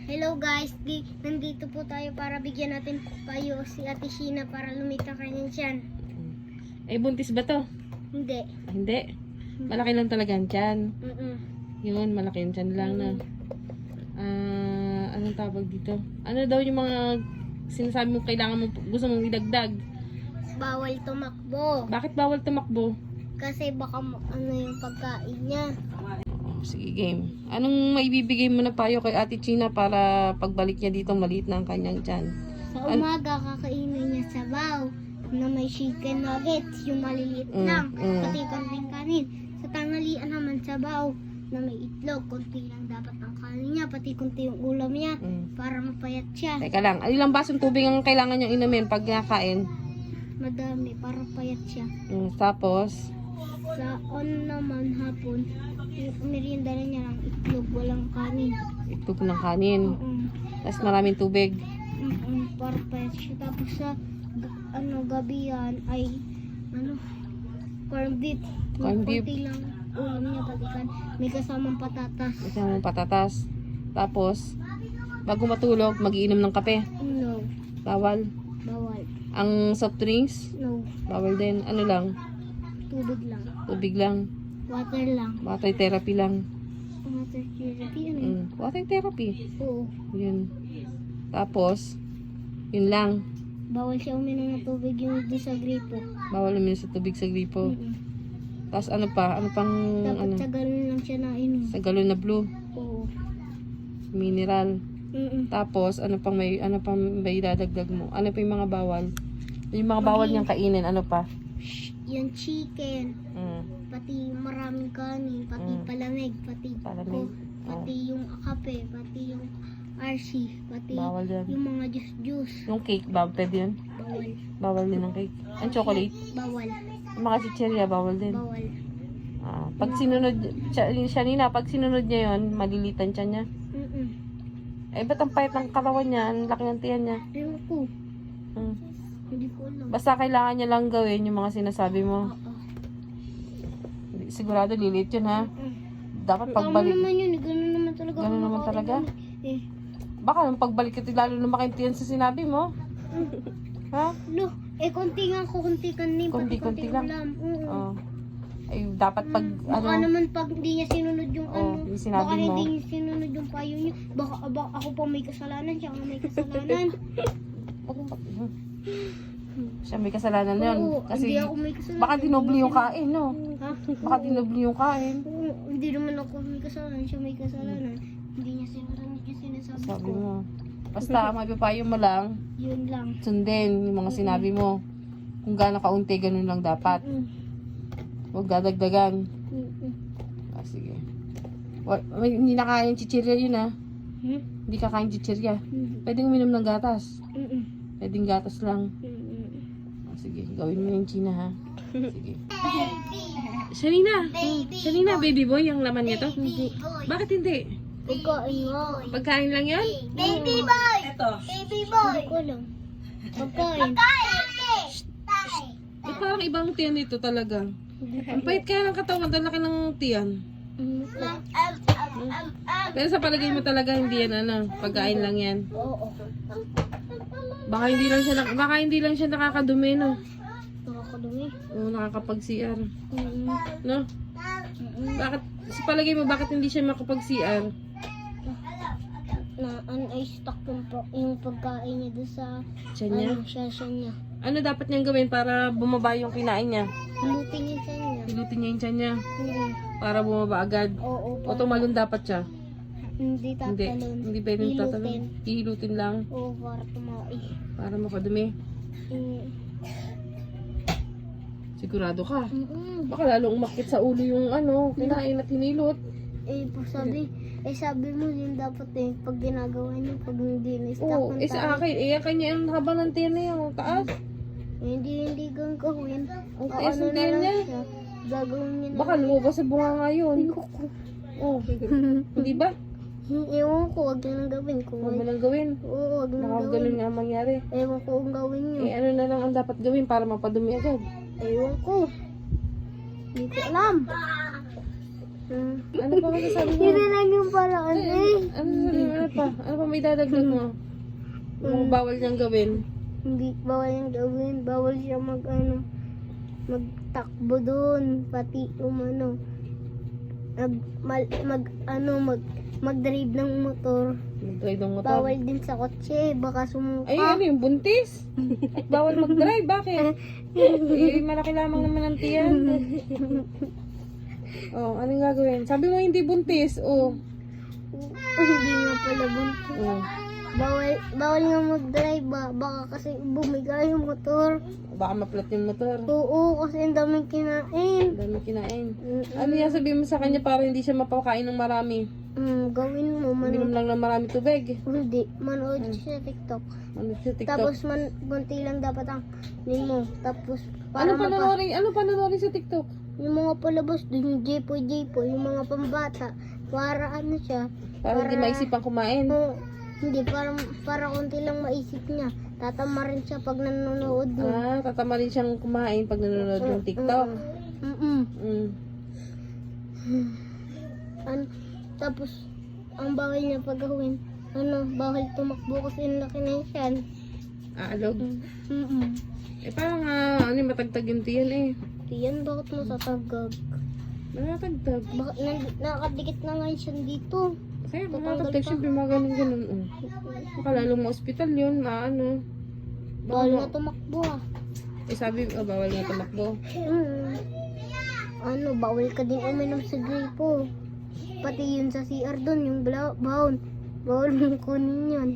Hello guys, nandito po tayo para bigyan natin kayo si Ate Sheena para lumita kanyang tiyan. Buntis ba to? Hindi. Hindi. Malaki lang talaga ang tiyan. Yun, malaki ang tiyan lang na. Anong tawag dito? Ano daw yung mga sinasabi mo kailangan mo, gusto mong idagdag? Bawal tumakbo. Bakit bawal tumakbo? Kasi baka ano yung pagkain niya. Sige, game. Anong maibibigay mo na payo kay Ate Sheena para pagbalik niya dito maliit na ang kanyang tiyan? Sa umaga kakainin niya sabaw na may chicken nuggets, yung maliliit lang, pati konting kanin. Sa tanghalian naman sabaw na may itlog, konti lang dapat ang kanin niya, pati konti yung ulam niya para mapayat siya. Teka lang, ilang basong tubig ang kailangan niyang inumin pag nakain? Madami para payat siya. Tapos, Sa naman hapon, merienda na niya lang itlog, walang kanin. itlog ng kanin. Tapos maraming tubig. Para payat siya. Tapos sa gabi yan ay corned beef. Corned beef. Konti lang ulam niya, pati may kasamang patatas. Isang patatas. Tapos, bago matulog, mag-iinom ng kape. No, Bawal. bawal. Ang soft drinks, No, bawal din. Ano lang? tubig lang. Tubig lang. Water lang. Water therapy lang. Water therapy, ano yun? Water therapy. Oo. Yun. Tapos, yun lang. Bawal siya uminom ng tubig yung di sa gripo. Bawal uminom sa tubig sa gripo. Tapos ano pa? Ano pang, Dapat sa galon lang siya nainom. sa galon na blue. Oo. Mineral. Tapos, ano pang may dadagdag mo? Ano pa yung mga bawal? Yung mga bawal niyang kainin, ano pa? Yung chicken, pati maraming kanin, pati palamig, pati Palamig. pati yung kape, pati yung RC, pati Bawal yan. yung mga juice. Yung cake, bawal din yun? Bawal. Bawal din ang cake. Ang chocolate? Bawal. Yung mga chicheria, bawal din. Bawal. Pag sinunod, Shanina, pag sinunod niya yun, malilitan siya niya. Ba't ang payat ng katawan niya? Ang laki ng tiyan niya. Ewan ko. Hindi ko alam. Basta kailangan niya lang gawin yung mga sinasabi mo. Sigurado lilit yun, ha? Dapat pagbalik. Tama naman yun. Ganun naman talaga. Ganun naman talaga? Baka nung pagbalik ka, lalo lumaki tiyan sa sinabi mo. Ha? Lo, konti nga ko, konti kanin, pati Konti-konti konti lang. ulam. Ay, dapat pag, Baka naman pag hindi niya sinunod yung yung sinabi baka mo. hindi niya sinunod yung payo niya. Baka ako pa may kasalanan, siya ang may kasalanan. Siya may kasalanan yun. Oo, Kasi, hindi ako may kasalanan. baka dinobli yung kain, no? Ha? Baka dinobli yung kain. Oo, hindi naman ako may kasalanan, siya may kasalanan. Hindi niya sinunod yung sinasabi Sabi ko. mo. Basta, mapipayo mo lang, Yun lang. sundin yung mga sinabi mo. Kung gaano kaunti, ganun lang dapat. Huwag dadagdagan. Sige. Hindi na kaya yung chichirya yun, ha? Hindi ka kaya yung chichirya. Pwedeng uminom ng gatas. Pwedeng gatas lang. Sige, gawin mo yung Sheena, ha? Sige. Shanina, baby boy, yung laman niya to? Hindi. Bakit hindi? Pagkain nga. Pagkain lang yan? Baby boy! Ito. Baby boy! Hindi ko alam. Pagkain. Parang ibang tiyan nito talaga. Ang pait kaya ng katawan, dahil laki ng tiyan. Pero sa palagay mo talaga hindi yan pagkain lang yan. Oo. Baka hindi lang siya nakakadumi, no? Nakakadumi. O nakakapag-CR. No? Bakit sa palagay mo bakit hindi siya makapag-CR? Na stuck yung pagkain niya doon sa Tiyan niya? siya niya. Ano dapat niyang gawin para bumaba yung kinain niya? Hilutin niya sa niya. Hilutin niya yung tiyan niya para bumaba agad. Oo. O tumalon dapat siya? Hindi tatalon. Hindi pwedeng tatalon. Hihilutin lang Oo, para tumai. para makadumi. Sigurado ka? Baka lalong umakit sa ulo yung kinain at hinilot. Sabi mo yun dapat pag ginagawa niyo, pag hindi na-stop Oo, sa akin, kanya ang haba ng tiyan na yung taas. Hindi gagawin. Ang taas ng na tiyan lang niya. siya. Gagawin niya na. Baka lumabas sa bunga ngayon. Oh, hindi ba? Ewan ko, wag na nang gawin ko. Huwag mo lang gawin. Oo, wag na Baka nang ganun gawin. nga ang mangyari. Ewan ko ang gawin niyo. Ano na lang ang dapat gawin para mapadumi agad? Ewan ko. Hindi ko alam. Ano ba masasabi mo? Hindi lang yung paraan Ano pa? Ano pa may dadagdag mo? Ano bawal niyang gawin? Hindi, bawal yung gawin. Bawal siya magtakbo doon. Pati mag-drive ng motor. Mag-drive ng motor. Bawal din sa kotse. Baka sumuka. Ay, ano yung buntis? At bawal mag-drive. Bakit? Eh, malaki lamang naman ang tiyan. Oh, anong gagawin? Sabi mo hindi buntis. Oh. Hindi nga pala buntis. Oh. Bawal nga mag-drive ba? Baka kasi bumiga yung motor. Baka maplat yung motor. Oo, kasi ang daming kinain. Dami kinain. Ano yan sabihin mo sa kanya para hindi siya mapakain ng marami? Gawin mo. Minom lang ng marami tubig. Hindi. Manood siya sa TikTok. Ano sa TikTok? Tapos kunti lang dapat ang mo. Tapos Ano panonorin sa TikTok? yung mga palabas doon, yung Jepoy, yung mga pambata. Para ano siya. Para hindi maisipang kumain. Hindi, para kunti lang maisip niya. Tatama rin siya pag nanonood nun. Ah, tatama rin siyang kumain pag nanonood ng TikTok. Mm. Tapos, ang bawal niya pagawin, bawal tumakbo kasi ang laki na yan. Aalog. Eh parang matagtag yung tiyan eh. Yan, bakit mo tatagag? Matatagtag. Bakit nakakadikit na nga siya dito? Kaya matatagtag siyempre mga ganun. Makalalong mo ospital yun, Bawal na tumakbo ah. Eh sabi, bawal nga tumakbo. Bawal ka din uminom sa gripo. Pati yun sa CR doon, yung baon. Bawal mong kunin yun.